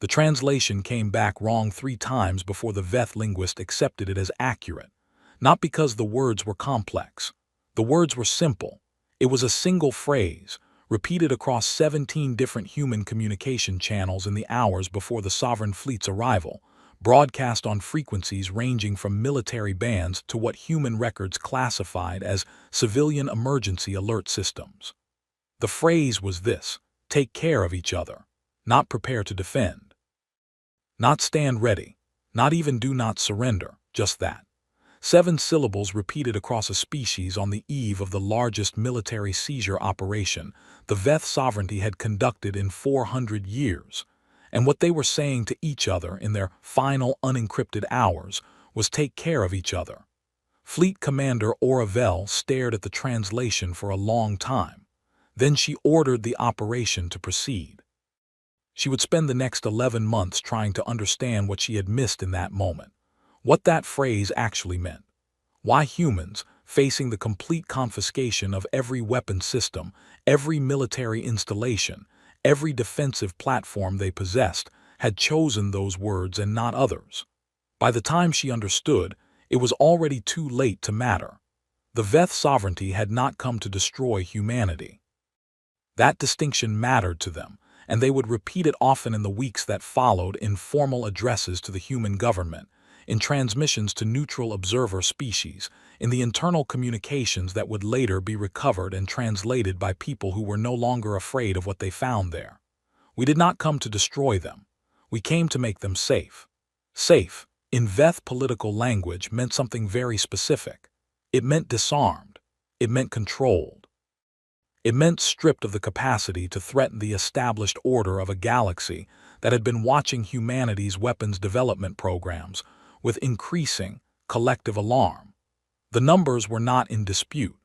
The translation came back wrong 3 times before the Veth linguist accepted it as accurate, not because the words were complex. The words were simple. It was a single phrase, repeated across 17 different human communication channels in the hours before the sovereign fleet's arrival, broadcast on frequencies ranging from military bands to what human records classified as civilian emergency alert systems. The phrase was this: take care of each other, not prepare to defend. Not stand ready, not even do not surrender, just that. 7 syllables repeated across a species on the eve of the largest military seizure operation the Veth sovereignty had conducted in 400 years. And what they were saying to each other in their final unencrypted hours was take care of each other. Fleet Commander Oravel stared at the translation for a long time. Then she ordered the operation to proceed. She would spend the next 11 months trying to understand what she had missed in that moment, what that phrase actually meant, why humans, facing the complete confiscation of every weapon system, every military installation, every defensive platform they possessed, had chosen those words and not others. By the time she understood, it was already too late to matter. The Veth sovereignty had not come to destroy humanity. That distinction mattered to them, and they would repeat it often in the weeks that followed in formal addresses to the human government, in transmissions to neutral observer species, in the internal communications that would later be recovered and translated by people who were no longer afraid of what they found there. We did not come to destroy them. We came to make them safe. Safe, in Veth political language, meant something very specific. It meant disarmed. It meant controlled. It meant stripped of the capacity to threaten the established order of a galaxy that had been watching humanity's weapons development programs with increasing collective alarm. The numbers were not in dispute.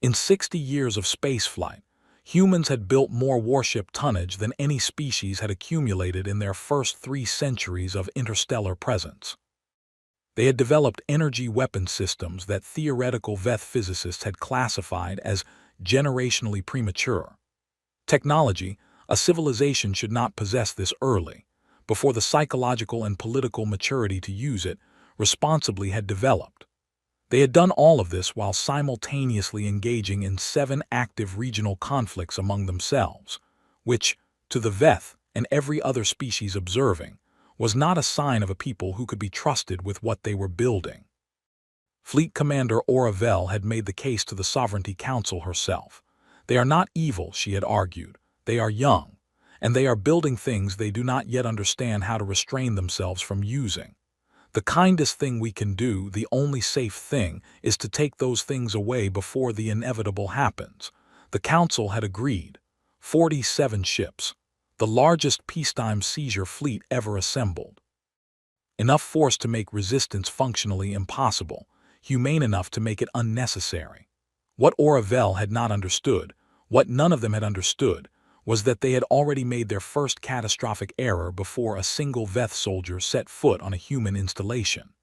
In 60 years of spaceflight, humans had built more warship tonnage than any species had accumulated in their first 3 centuries of interstellar presence. They had developed energy weapon systems that theoretical Veth physicists had classified as generationally premature. Technology, a civilization should not possess this early, before the psychological and political maturity to use it responsibly had developed. They had done all of this while simultaneously engaging in 7 active regional conflicts among themselves, which, to the Veth and every other species observing, was not a sign of a people who could be trusted with what they were building. Fleet Commander Oravel had made the case to the Sovereignty Council herself. They are not evil, she had argued. They are young, and they are building things they do not yet understand how to restrain themselves from using. The kindest thing we can do, the only safe thing, is to take those things away before the inevitable happens. The Council had agreed. 47 ships, the largest peacetime seizure fleet ever assembled. Enough force to make resistance functionally impossible, humane enough to make it unnecessary. What Oravel had not understood, what none of them had understood, was that they had already made their first catastrophic error before a single Veth soldier set foot on a human installation.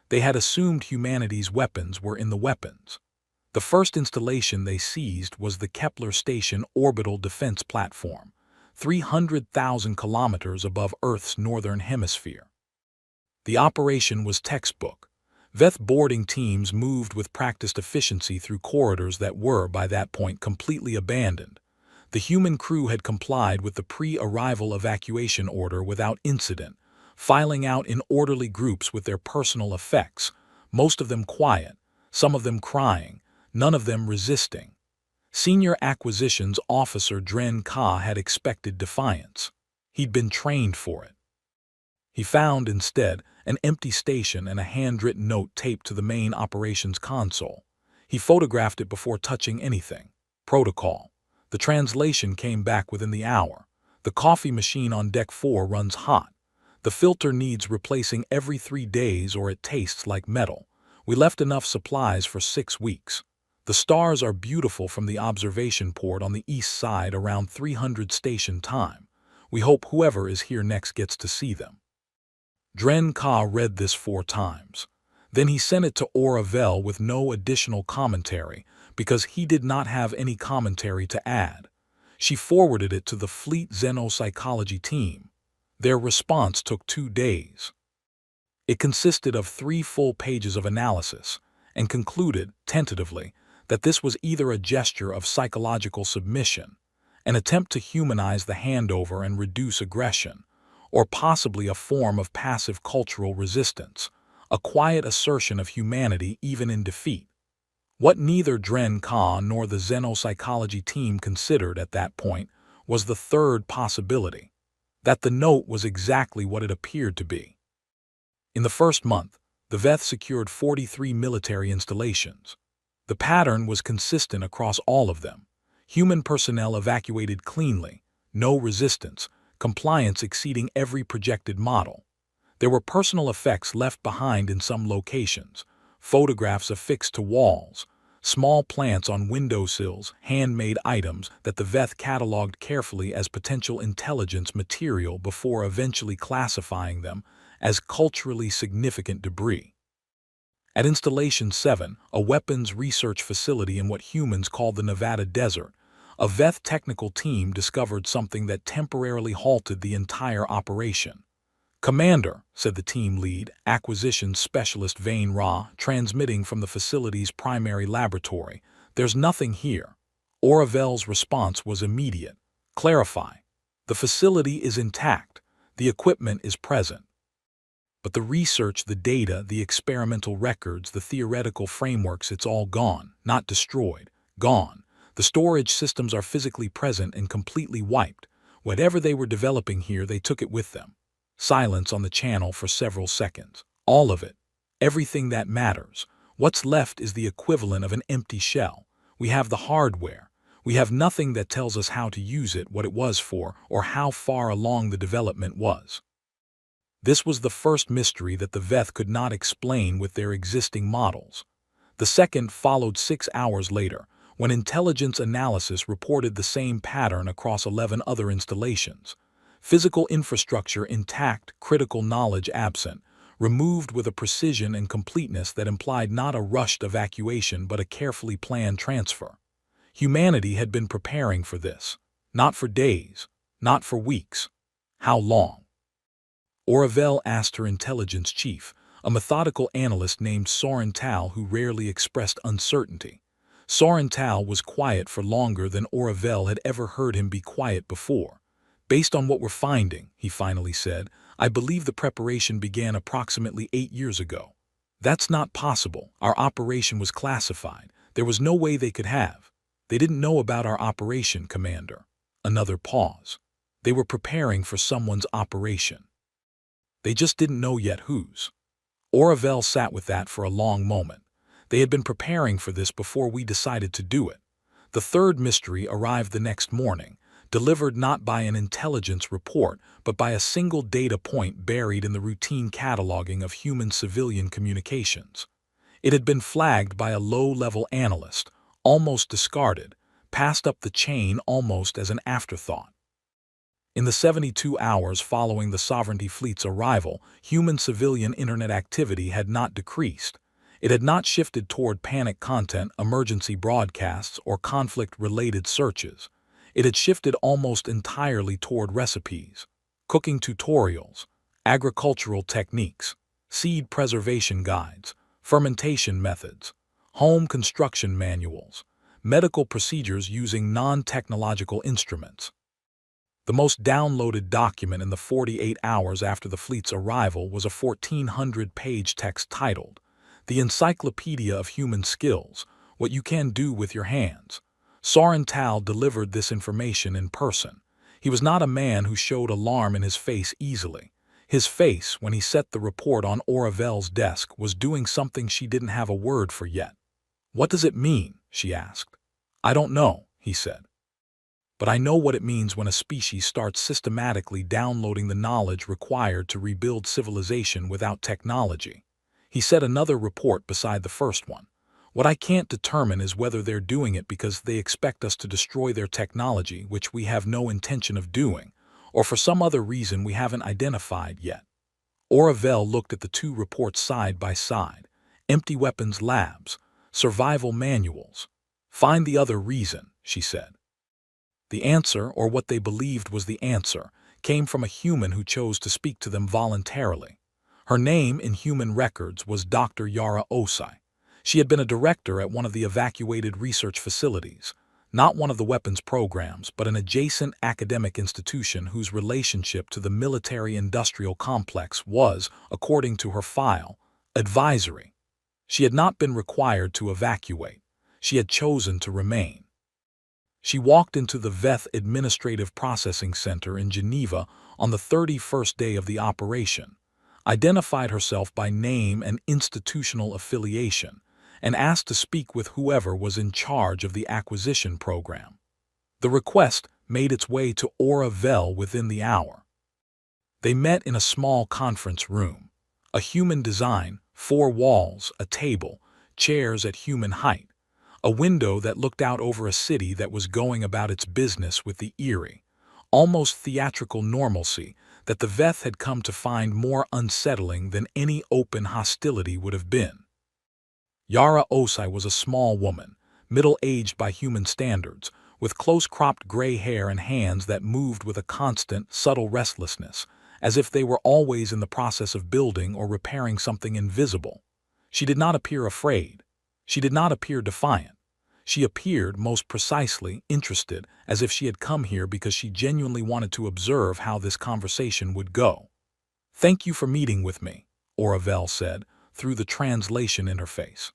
They had assumed humanity's weapons were in the weapons. The first installation they seized was the Kepler Station Orbital Defense Platform, 300,000 kilometers above Earth's northern hemisphere. The operation was textbook. Veth boarding teams moved with practiced efficiency through corridors that were, by that point, completely abandoned. The human crew had complied with the pre-arrival evacuation order without incident, filing out in orderly groups with their personal effects, most of them quiet, some of them crying, none of them resisting. Senior Acquisitions Officer Dren Ka had expected defiance. He'd been trained for it. He found, instead, an empty station and a handwritten note taped to the main operations console. He photographed it before touching anything. Protocol. The translation came back within the hour. The coffee machine on Deck 4 runs hot. The filter needs replacing every 3 days or it tastes like metal. We left enough supplies for 6 weeks. The stars are beautiful from the observation port on the east side around 300 station time. We hope whoever is here next gets to see them. Dren Ka read this 4 times. Then he sent it to Oravel with no additional commentary, because he did not have any commentary to add. She forwarded it to the Fleet Xenopsychology team. Their response took 2 days. It consisted of 3 full pages of analysis and concluded, tentatively, that this was either a gesture of psychological submission, an attempt to humanize the handover and reduce aggression, or possibly a form of passive cultural resistance, a quiet assertion of humanity even in defeat. What neither Dren Ka nor the xenopsychology team considered at that point was the third possibility, that the note was exactly what it appeared to be. In the first month, the VETH secured 43 military installations. The pattern was consistent across all of them. Human personnel evacuated cleanly, no resistance, compliance exceeding every projected model. There were personal effects left behind in some locations, photographs affixed to walls, small plants on windowsills, handmade items that the VETH cataloged carefully as potential intelligence material before eventually classifying them as culturally significant debris. At Installation 7, a weapons research facility in what humans call the Nevada Desert, a VETH technical team discovered something that temporarily halted the entire operation. "Commander," said the team lead, acquisitions specialist Vane Ra, transmitting from the facility's primary laboratory, "there's nothing here." Oravel's response was immediate. "Clarify. The facility is intact. The equipment is present. But the research, the data, the experimental records, the theoretical frameworks, it's all gone, not destroyed, gone. The storage systems are physically present and completely wiped. Whatever they were developing here, they took it with them." Silence on the channel for several seconds. "All of it. Everything that matters. What's left is the equivalent of an empty shell. We have the hardware. We have nothing that tells us how to use it, what it was for, or how far along the development was." This was the first mystery that the VETH could not explain with their existing models. The second followed 6 hours later, when intelligence analysis reported the same pattern across 11 other installations. Physical infrastructure intact, critical knowledge absent, removed with a precision and completeness that implied not a rushed evacuation but a carefully planned transfer. Humanity had been preparing for this. Not for days, not for weeks. How long? Oravel asked her intelligence chief, a methodical analyst named Sorental who rarely expressed uncertainty. Sorental was quiet for longer than Oravel had ever heard him be quiet before. "Based on what we're finding," he finally said, "I believe the preparation began approximately 8 years ago." "That's not possible. Our operation was classified. There was no way they could have." "They didn't know about our operation, Commander." Another pause. "They were preparing for someone's operation. They just didn't know yet whose." Oravel sat with that for a long moment. "They had been preparing for this before we decided to do it." The third mystery arrived the next morning, delivered not by an intelligence report, but by a single data point buried in the routine cataloging of human-civilian communications. It had been flagged by a low-level analyst, almost discarded, passed up the chain almost as an afterthought. In the 72 hours following the Sovereignty Fleet's arrival, human-civilian internet activity had not decreased. It had not shifted toward panic content, emergency broadcasts, or conflict-related searches. It had shifted almost entirely toward recipes, cooking tutorials, agricultural techniques, seed preservation guides, fermentation methods, home construction manuals, medical procedures using non-technological instruments. The most downloaded document in the 48 hours after the fleet's arrival was a 1,400-page text titled, "The Encyclopedia of Human Skills, What You Can Do with Your Hands." Sorental delivered this information in person. He was not a man who showed alarm in his face easily. His face, when he set the report on Oravel's desk, was doing something she didn't have a word for yet. "What does it mean?" she asked. "I don't know," he said. "But I know what it means when a species starts systematically downloading the knowledge required to rebuild civilization without technology." He set another report beside the first one. "What I can't determine is whether they're doing it because they expect us to destroy their technology, which we have no intention of doing, or for some other reason we haven't identified yet." Oravel looked at the two reports side by side. "Empty weapons labs, survival manuals. Find the other reason," she said. The answer, or what they believed was the answer, came from a human who chose to speak to them voluntarily. Her name in human records was Dr. Yara Osai. She had been a director at one of the evacuated research facilities, not one of the weapons programs, but an adjacent academic institution whose relationship to the military-industrial complex was, according to her file, advisory. She had not been required to evacuate. She had chosen to remain. She walked into the VETH Administrative Processing Center in Geneva on the 31st day of the operation, identified herself by name and institutional affiliation, and asked to speak with whoever was in charge of the acquisition program. The request made its way to Aura Vel within the hour. They met in a small conference room. A human design, 4 walls, a table, chairs at human height, a window that looked out over a city that was going about its business with the eerie, almost theatrical normalcy that the VETH had come to find more unsettling than any open hostility would have been. Yara Osai was a small woman, middle-aged by human standards, with close-cropped gray hair and hands that moved with a constant, subtle restlessness, as if they were always in the process of building or repairing something invisible. She did not appear afraid. She did not appear defiant. She appeared, most precisely, interested, as if she had come here because she genuinely wanted to observe how this conversation would go. "Thank you for meeting with me," Aura Vel said, through the translation interface.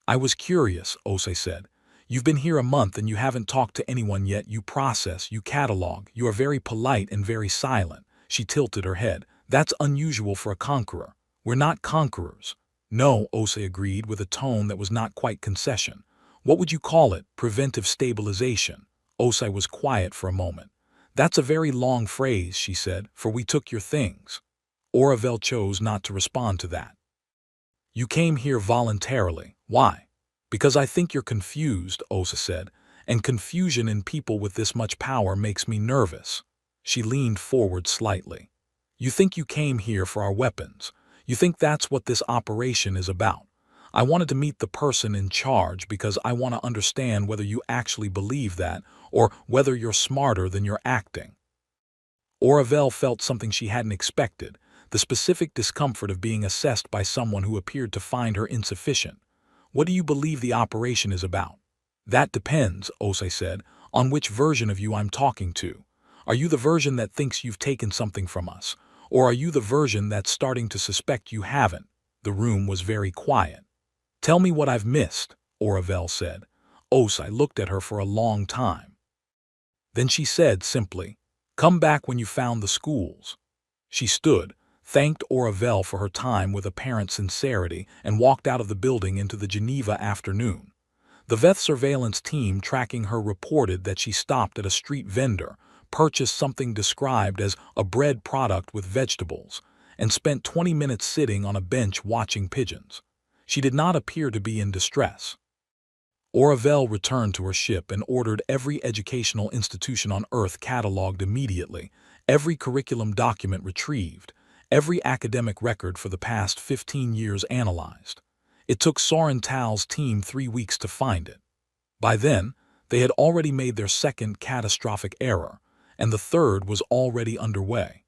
"I was curious," Osei said. "You've been here a month and you haven't talked to anyone yet. You process, you catalog, you are very polite and very silent." She tilted her head. "That's unusual for a conqueror. We're not conquerors." "No," Osei agreed with a tone that was not quite concession. "What would you call it? Preventive stabilization." Osei was quiet for a moment. "That's a very long phrase," she said, "for we took your things." Aura Vel chose not to respond to that. "You came here voluntarily. Why?" "Because I think you're confused," Osei said, "and confusion in people with this much power makes me nervous." She leaned forward slightly. "You think you came here for our weapons. You think that's what this operation is about. I wanted to meet the person in charge because I want to understand whether you actually believe that or whether you're smarter than you're acting." Aura Vel felt something she hadn't expected, the specific discomfort of being assessed by someone who appeared to find her insufficient. "What do you believe the operation is about?" "That depends," Osei said, "on which version of you I'm talking to. Are you the version that thinks you've taken something from us, or are you the version that's starting to suspect you haven't?" The room was very quiet. "Tell me what I've missed," Aura Vel said. Osei looked at her for a long time. Then she said simply, "Come back when you found the schools." She stood, thanked Aura Vel for her time with apparent sincerity, and walked out of the building into the Geneva afternoon. The VETH surveillance team tracking her reported that she stopped at a street vendor, purchased something described as a bread product with vegetables, and spent 20 minutes sitting on a bench watching pigeons. She did not appear to be in distress. Aura Vel returned to her ship and ordered every educational institution on Earth catalogued immediately, every curriculum document retrieved, every academic record for the past 15 years analyzed. It took Soren Tal's team 3 weeks to find it. By then, they had already made their second catastrophic error, and the third was already underway.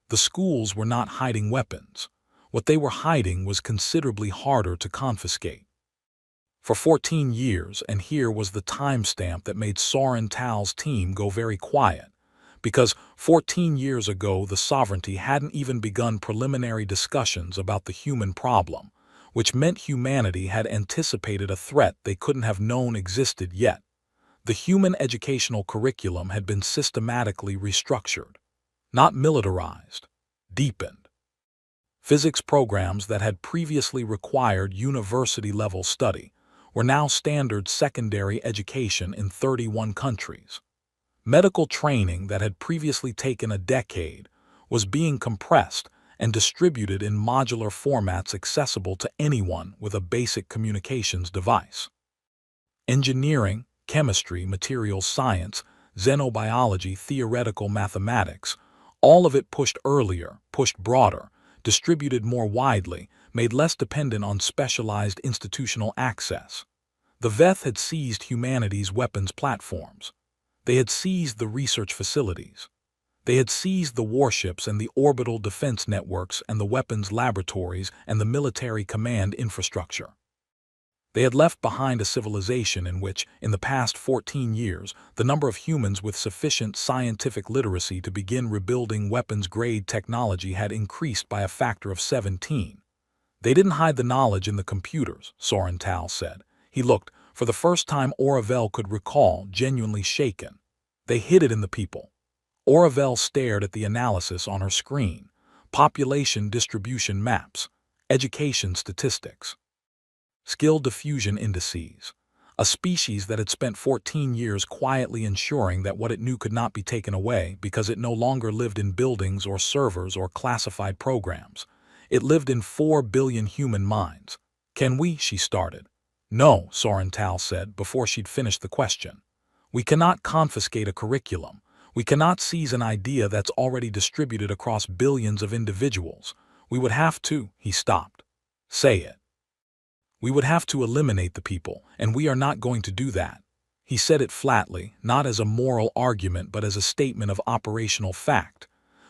The schools were not hiding weapons. What they were hiding was considerably harder to confiscate. For 14 years, and here was the timestamp that made Soren Tal's team go very quiet, because 14 years ago the sovereignty hadn't even begun preliminary discussions about the human problem, which meant humanity had anticipated a threat they couldn't have known existed yet. The human educational curriculum had been systematically restructured, not militarized, deepened. Physics programs that had previously required university-level study were now standard secondary education in 31 countries. Medical training that had previously taken a decade was being compressed and distributed in modular formats accessible to anyone with a basic communications device. Engineering, chemistry, materials science, xenobiology, theoretical mathematics, all of it pushed earlier, pushed broader, distributed more widely, made less dependent on specialized institutional access. The VETH had seized humanity's weapons platforms. They had seized the research facilities. They had seized the warships and the orbital defense networks and the weapons laboratories and the military command infrastructure. They had left behind a civilization in which, in the past 14 years, the number of humans with sufficient scientific literacy to begin rebuilding weapons-grade technology had increased by a factor of 17. They didn't hide the knowledge in the computers, Sorental said. He looked, for the first time Oravel could recall, genuinely shaken. They hid it in the people. Oravel stared at the analysis on her screen. Population distribution maps. Education statistics. Skill diffusion indices. A species that had spent 14 years quietly ensuring that what it knew could not be taken away because it no longer lived in buildings or servers or classified programs. It lived in 4 billion human minds. Can we? She started. No, Sorental said before she'd finished the question. We cannot confiscate a curriculum. We cannot seize an idea that's already distributed across billions of individuals. We would have to, he stopped. Say it. We would have to eliminate the people, and we are not going to do that. He said it flatly, not as a moral argument but as a statement of operational fact,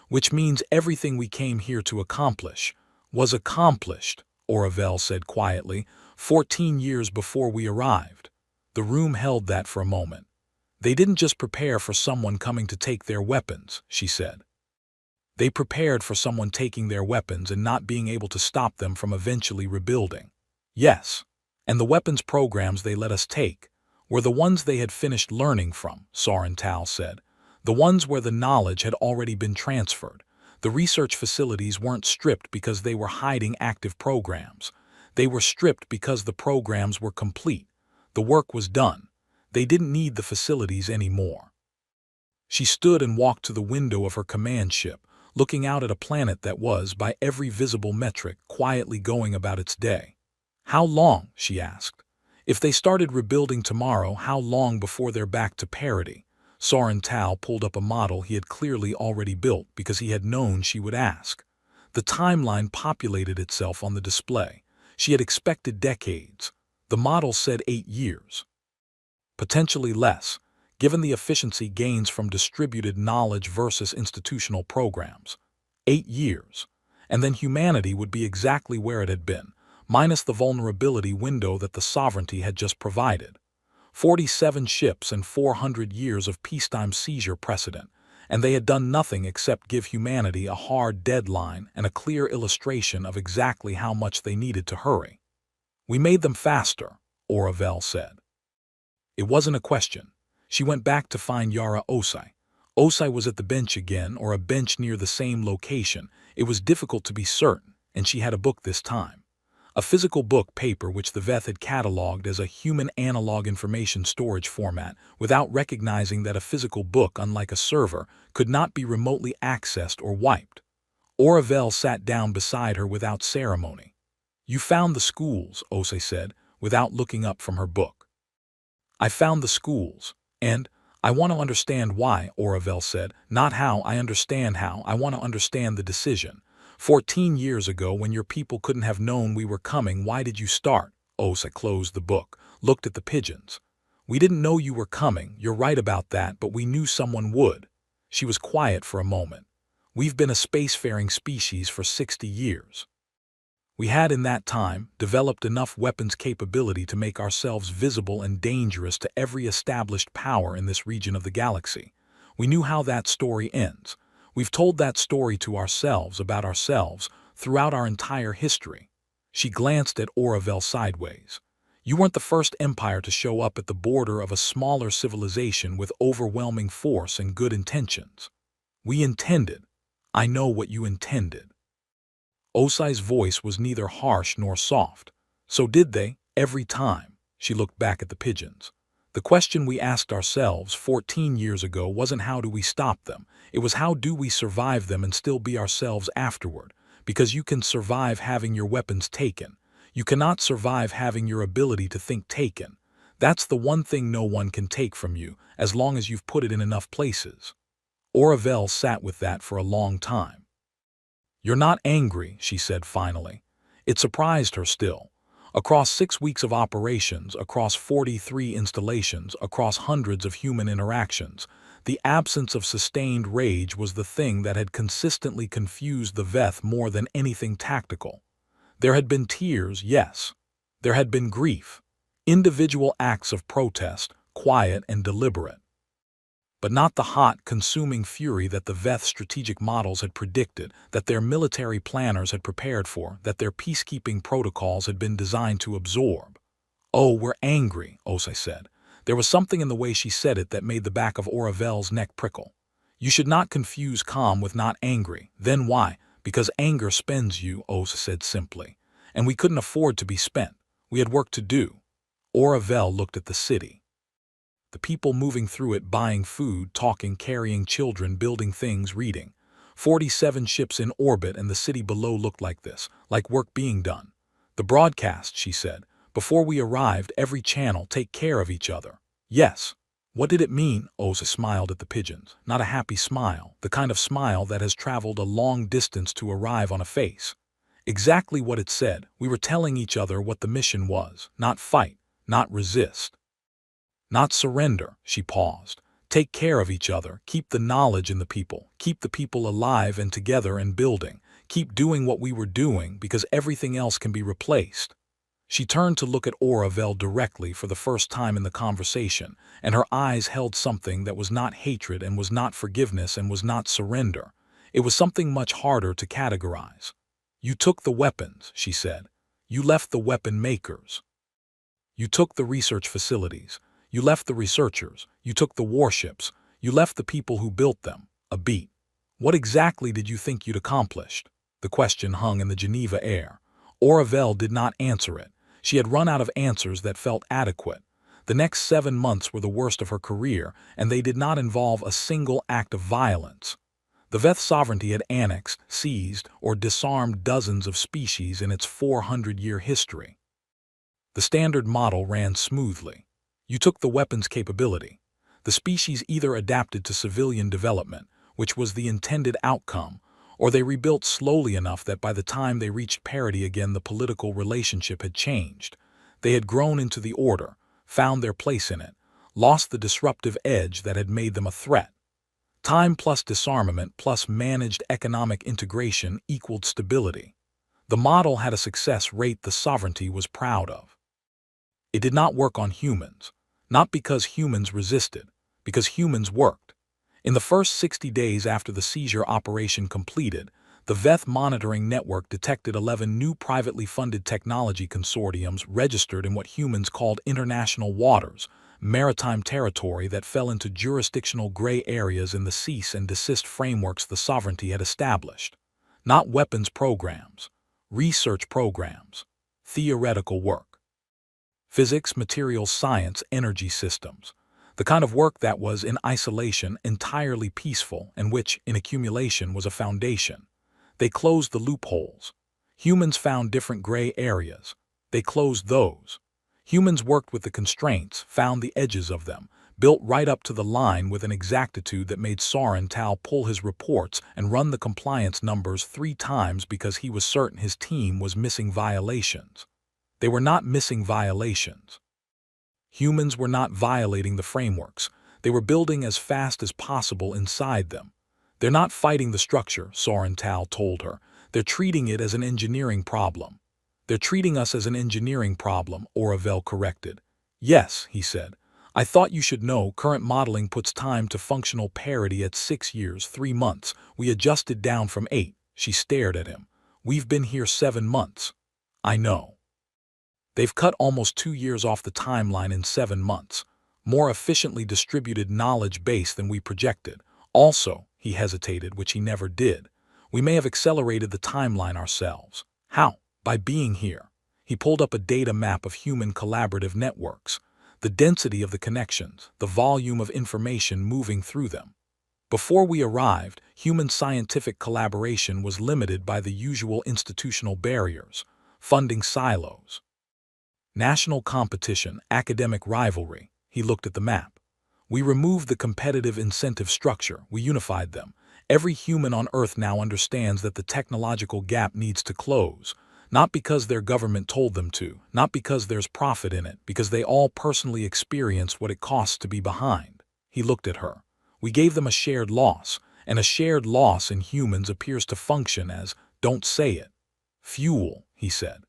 which means everything we came here to accomplish was accomplished, Oravel said quietly, 14 years before we arrived. The room held that for a moment. They didn't just prepare for someone coming to take their weapons, she said. They prepared for someone taking their weapons and not being able to stop them from eventually rebuilding. Yes, and the weapons programs they let us take were the ones they had finished learning from, Sorental said. The ones where the knowledge had already been transferred. The research facilities weren't stripped because they were hiding active programs. They were stripped because the programs were complete. The work was done. They didn't need the facilities anymore. She stood and walked to the window of her command ship, looking out at a planet that was, by every visible metric, quietly going about its day. How long? She asked. If they started rebuilding tomorrow, how long before they're back to parity? Sorental pulled up a model he had clearly already built because he had known she would ask. The timeline populated itself on the display. She had expected decades. The model said 8 years. Potentially less, given the efficiency gains from distributed knowledge versus institutional programs. 8 years. And then humanity would be exactly where it had been, minus the vulnerability window that the sovereignty had just provided. 47 ships and 400 years of peacetime seizure precedent, and they had done nothing except give humanity a hard deadline and a clear illustration of exactly how much they needed to hurry. We made them faster, Oravel said. It wasn't a question. She went back to find Yara Osai. Osai was at the bench again, or a bench near the same location. It was difficult to be certain, and she had a book this time. A physical book paper which the Veth had catalogued as a human analog information storage format without recognizing that a physical book, unlike a server, could not be remotely accessed or wiped. Oravel sat down beside her without ceremony. You found the schools, Osai said, without looking up from her book. I found the schools, and I want to understand why, Oravel said, not how. I understand how. I want to understand the decision. 14 years ago, when your people couldn't have known we were coming, why did you start? Osai closed the book, looked at the pigeons. We didn't know you were coming, you're right about that, but we knew someone would. She was quiet for a moment. We've been a spacefaring species for 60 years. We had in that time developed enough weapons capability to make ourselves visible and dangerous to every established power in this region of the galaxy. We knew how that story ends. We've told that story to ourselves about ourselves throughout our entire history. She glanced at Oravel sideways. You weren't the first empire to show up at the border of a smaller civilization with overwhelming force and good intentions. We intended. I know what you intended. Osai's voice was neither harsh nor soft. So did they, every time. She looked back at the pigeons. The question we asked ourselves 14 years ago wasn't how do we stop them, it was how do we survive them and still be ourselves afterward, because you can survive having your weapons taken. You cannot survive having your ability to think taken. That's the one thing no one can take from you, as long as you've put it in enough places. Oravel sat with that for a long time. You're not angry, she said finally. It surprised her still. Across 6 weeks of operations, across 43 installations, across hundreds of human interactions, The absence of sustained rage was the thing that had consistently confused the Veth more than anything tactical. There had been tears, yes. There had been grief. Individual acts of protest, quiet and deliberate. But not the hot, consuming fury that the Veth strategic models had predicted, that their military planners had prepared for, that their peacekeeping protocols had been designed to absorb. "Oh, we're angry," Osei said. There was something in the way she said it that made the back of Oravel's neck prickle. "You should not confuse calm with not angry. Then why?" "Because anger spends you," Osei said simply. "And we couldn't afford to be spent. We had work to do." Oravel looked at the city. The people moving through it, buying food, talking, carrying children, building things, reading. 47 ships in orbit, and the city below looked like this, like work being done. "The broadcast," she said. "Before we arrived, every channel, take care of each other." "Yes." What did it mean? Osa smiled at the pigeons. Not a happy smile, the kind of smile that has traveled a long distance to arrive on a face. Exactly what it said. We were telling each other what the mission was. Not fight, not resist, not surrender. She paused. Take care of each other, keep the knowledge in the people, keep the people alive and together and building, keep doing what we were doing because everything else can be replaced. She turned to look at Oravel directly for the first time in the conversation, and her eyes held something that was not hatred and was not forgiveness and was not surrender. It was something much harder to categorize. "You took the weapons," she said. "You left the weapon makers. You took the research facilities. You left the researchers. You took the warships. You left the people who built them." A beat. "What exactly did you think you'd accomplished?" The question hung in the Geneva air. Oravel did not answer it. She had run out of answers that felt adequate. The next 7 months were the worst of her career, and they did not involve a single act of violence. The Veth sovereignty had annexed, seized, or disarmed dozens of species in its 400-year history. The standard model ran smoothly. You took the weapons capability. The species either adapted to civilian development, which was the intended outcome, or they rebuilt slowly enough that by the time they reached parity again the political relationship had changed. They had grown into the order, found their place in it, lost the disruptive edge that had made them a threat. Time plus disarmament plus managed economic integration equaled stability. The model had a success rate the sovereignty was proud of. It did not work on humans, not because humans resisted, because humans worked. In the first 60 days after the seizure operation completed, the Veth monitoring network detected 11 new privately funded technology consortiums registered in what humans called international waters, maritime territory that fell into jurisdictional gray areas in the cease and desist frameworks the sovereignty had established. Not weapons programs, research programs, theoretical work. Physics, materials science, energy systems. The kind of work that was, in isolation, entirely peaceful and which, in accumulation, was a foundation. They closed the loopholes. Humans found different gray areas. They closed those. Humans worked with the constraints, found the edges of them, built right up to the line with an exactitude that made Soren Tal pull his reports and run the compliance numbers 3 times because he was certain his team was missing violations. They were not missing violations. Humans were not violating the frameworks. They were building as fast as possible inside them. "They're not fighting the structure," Soren Tal told her. "They're treating it as an engineering problem." "They're treating us as an engineering problem," Oravel corrected. "Yes," he said. "I thought you should know current modeling puts time to functional parity at 6 years, 3 months. We adjusted down from 8. She stared at him. "We've been here 7 months. "I know. They've cut almost 2 years off the timeline in 7 months. More efficiently distributed knowledge base than we projected. Also," he hesitated, which he never did, "we may have accelerated the timeline ourselves." "How?" "By being here." He pulled up a data map of human collaborative networks. The density of the connections, the volume of information moving through them. Before we arrived, human scientific collaboration was limited by the usual institutional barriers, funding silos, national competition, academic rivalry. He looked at the map. "We removed the competitive incentive structure. We unified them. Every human on Earth now understands that the technological gap needs to close. Not because their government told them to, not because there's profit in it, because they all personally experienced what it costs to be behind." He looked at her. We gave them a shared loss, and a shared loss in humans appears to function as, don't say it, fuel, he said.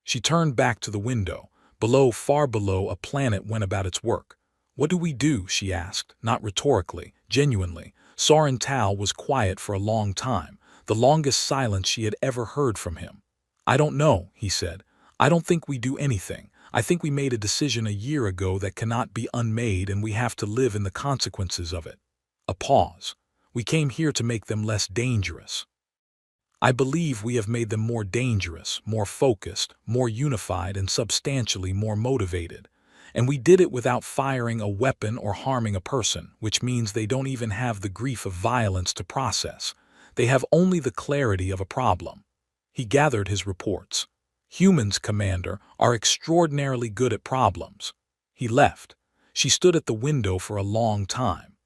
She turned back to the window. Below, far below, a planet went about its work. What do we do? She asked, not rhetorically, genuinely. Soren Tal was quiet for a long time, the longest silence she had ever heard from him. I don't know, he said. I don't think we do anything. I think we made a decision a year ago that cannot be unmade, and we have to live in the consequences of it. A pause. We came here to make them less dangerous. I believe we have made them more dangerous, more focused, more unified, and substantially more motivated. And we did it without firing a weapon or harming a person, which means they don't even have the grief of violence to process. They have only the clarity of a problem. He gathered his reports. Humans, Commander, are extraordinarily good at problems. He left. She stood at the window for a long time.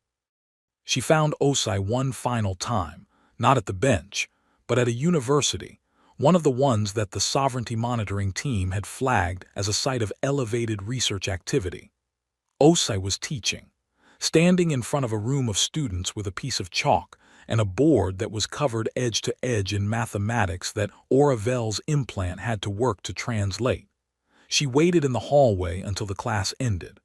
She found Osai one final time, not at the bench, but at a university, one of the ones that the Sovereignty Monitoring Team had flagged as a site of elevated research activity. Osai was teaching, standing in front of a room of students with a piece of chalk and a board that was covered edge to edge in mathematics that Oravel's implant had to work to translate. She waited in the hallway until the class ended.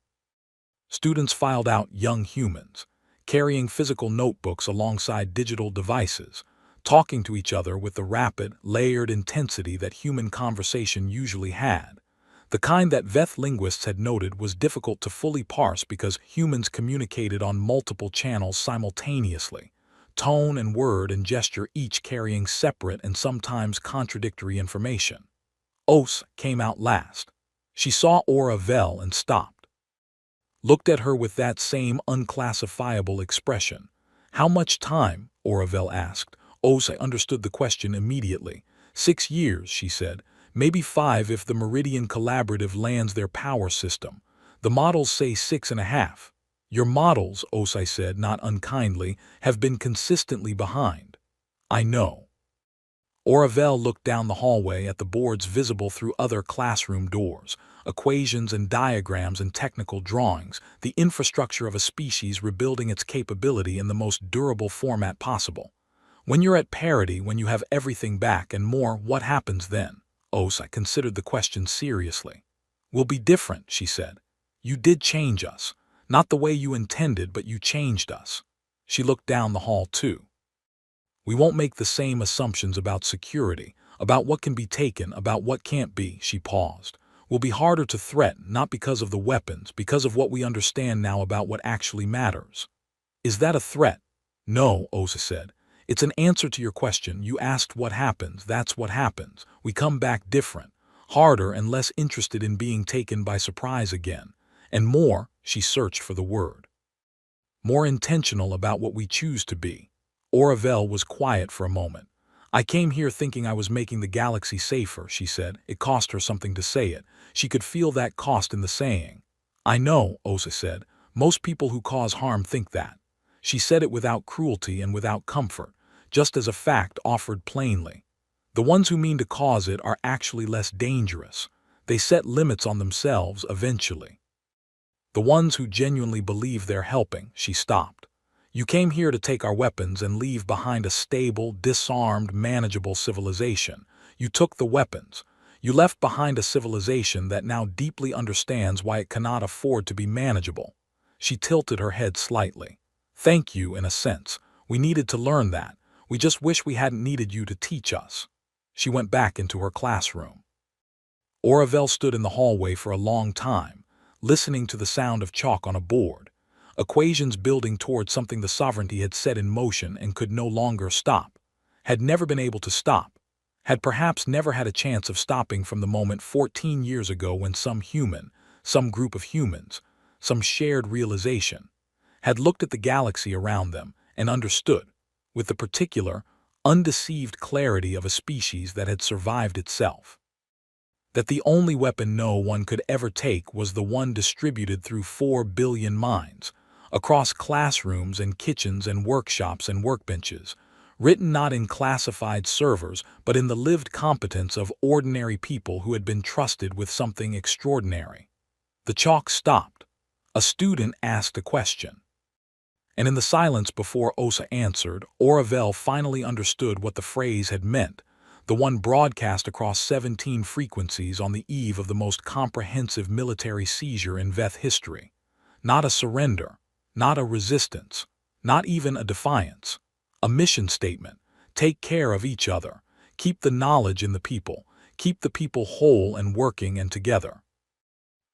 Students filed out, young humans, carrying physical notebooks alongside digital devices, talking to each other with the rapid, layered intensity that human conversation usually had. The kind that Veth linguists had noted was difficult to fully parse because humans communicated on multiple channels simultaneously, tone and word and gesture each carrying separate and sometimes contradictory information. Os came out last. She saw Oravel and stopped. Looked at her with that same unclassifiable expression. How much time? Oravel asked. Osai understood the question immediately. 6 years, she said. Maybe 5 if the Meridian Collaborative lands their power system. The models say 6.5. Your models, Osai said, not unkindly, have been consistently behind. I know. Oravel looked down the hallway at the boards visible through other classroom doors, equations and diagrams and technical drawings, the infrastructure of a species rebuilding its capability in the most durable format possible. When you're at parity, when you have everything back and more, what happens then? Osai considered the question seriously. We'll be different, she said. You did change us. Not the way you intended, but you changed us. She looked down the hall too. We won't make the same assumptions about security, about what can be taken, about what can't be, she paused. We'll be harder to threaten, not because of the weapons, because of what we understand now about what actually matters. Is that a threat? No, Osai said. It's an answer to your question. You asked what happens. That's what happens. We come back different, harder and less interested in being taken by surprise again. And more, she searched for the word. More intentional about what we choose to be. Oravel was quiet for a moment. I came here thinking I was making the galaxy safer, she said. It cost her something to say it. She could feel that cost in the saying. I know, Osai said. Most people who cause harm think that. She said it without cruelty and without comfort, just as a fact offered plainly. The ones who mean to cause it are actually less dangerous. They set limits on themselves eventually. The ones who genuinely believe they're helping, she stopped. You came here to take our weapons and leave behind a stable, disarmed, manageable civilization. You took the weapons. You left behind a civilization that now deeply understands why it cannot afford to be manageable. She tilted her head slightly. Thank you, in a sense. We needed to learn that. We just wish we hadn't needed you to teach us. She went back into her classroom. Oravel stood in the hallway for a long time, listening to the sound of chalk on a board, equations building towards something the sovereignty had set in motion and could no longer stop, had never been able to stop, had perhaps never had a chance of stopping from the moment 14 years ago when some human, some group of humans, some shared realization, had looked at the galaxy around them and understood, with the particular, undeceived clarity of a species that had survived itself, that the only weapon no one could ever take was the one distributed through 4 billion minds, across classrooms and kitchens and workshops and workbenches, written not in classified servers but in the lived competence of ordinary people who had been trusted with something extraordinary. The chalk stopped. A student asked a question. And in the silence before Osa answered, Oravel finally understood what the phrase had meant, the one broadcast across 17 frequencies on the eve of the most comprehensive military seizure in Veth history. Not a surrender, not a resistance, not even a defiance. A mission statement: take care of each other, keep the knowledge in the people, keep the people whole and working and together.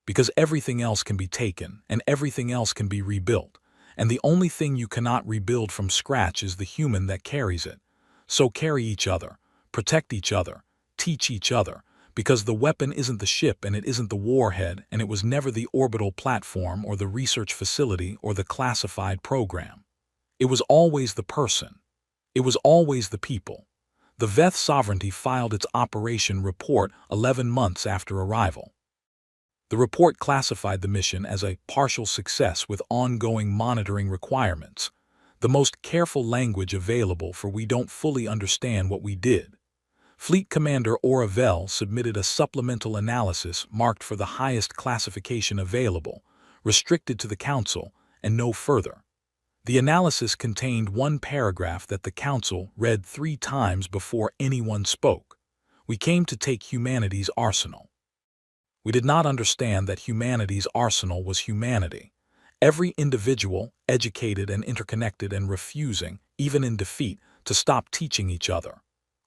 Because everything else can be taken, and everything else can be rebuilt, and the only thing you cannot rebuild from scratch is the human that carries it. So carry each other, protect each other, teach each other, because the weapon isn't the ship and it isn't the warhead and it was never the orbital platform or the research facility or the classified program. It was always the person. It was always the people. The Veth Sovereignty filed its operation report 11 months after arrival. The report classified the mission as a partial success with ongoing monitoring requirements, the most careful language available for we don't fully understand what we did. Fleet Commander Oravel submitted a supplemental analysis marked for the highest classification available, restricted to the Council, and no further. The analysis contained one paragraph that the Council read 3 times before anyone spoke. We came to take humanity's arsenal. We did not understand that humanity's arsenal was humanity. Every individual, educated and interconnected and refusing, even in defeat, to stop teaching each other.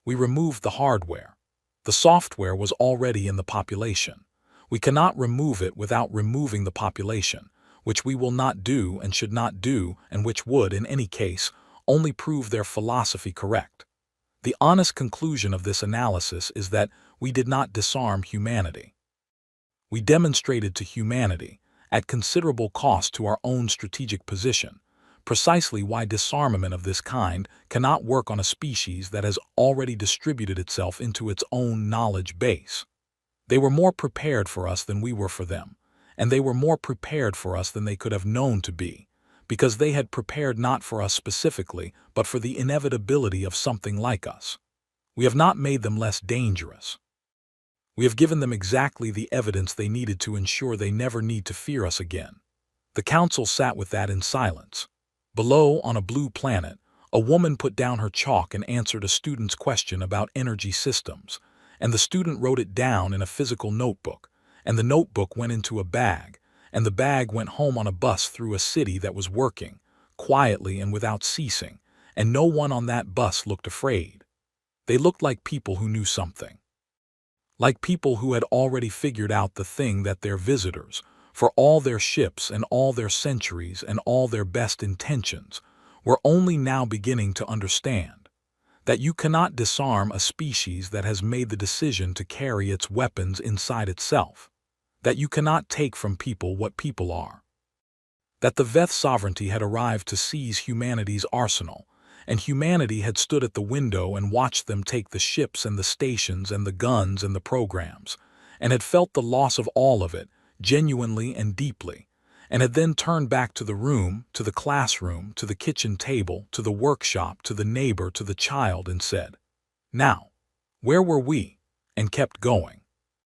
We removed the hardware. The software was already in the population. We cannot remove it without removing the population, which we will not do and should not do, and which would, in any case, only prove their philosophy correct. The honest conclusion of this analysis is that we did not disarm humanity. We demonstrated to humanity, at considerable cost to our own strategic position, precisely why disarmament of this kind cannot work on a species that has already distributed itself into its own knowledge base. They were more prepared for us than we were for them, and they were more prepared for us than they could have known to be, because they had prepared not for us specifically, but for the inevitability of something like us. We have not made them less dangerous. We have given them exactly the evidence they needed to ensure they never need to fear us again. The Council sat with that in silence. Below, on a blue planet, a woman put down her chalk and answered a student's question about energy systems, and the student wrote it down in a physical notebook, and the notebook went into a bag, and the bag went home on a bus through a city that was working, quietly and without ceasing, and no one on that bus looked afraid. They looked like people who knew something. Like people who had already figured out the thing that their visitors, for all their ships and all their centuries and all their best intentions, were only now beginning to understand. That you cannot disarm a species that has made the decision to carry its weapons inside itself. That you cannot take from people what people are. That the Veth Sovereignty had arrived to seize humanity's arsenal, and humanity had stood at the window and watched them take the ships and the stations and the guns and the programs, and had felt the loss of all of it, genuinely and deeply, and had then turned back to the room, to the classroom, to the kitchen table, to the workshop, to the neighbor, to the child, and said, "Now, where were we?" and kept going.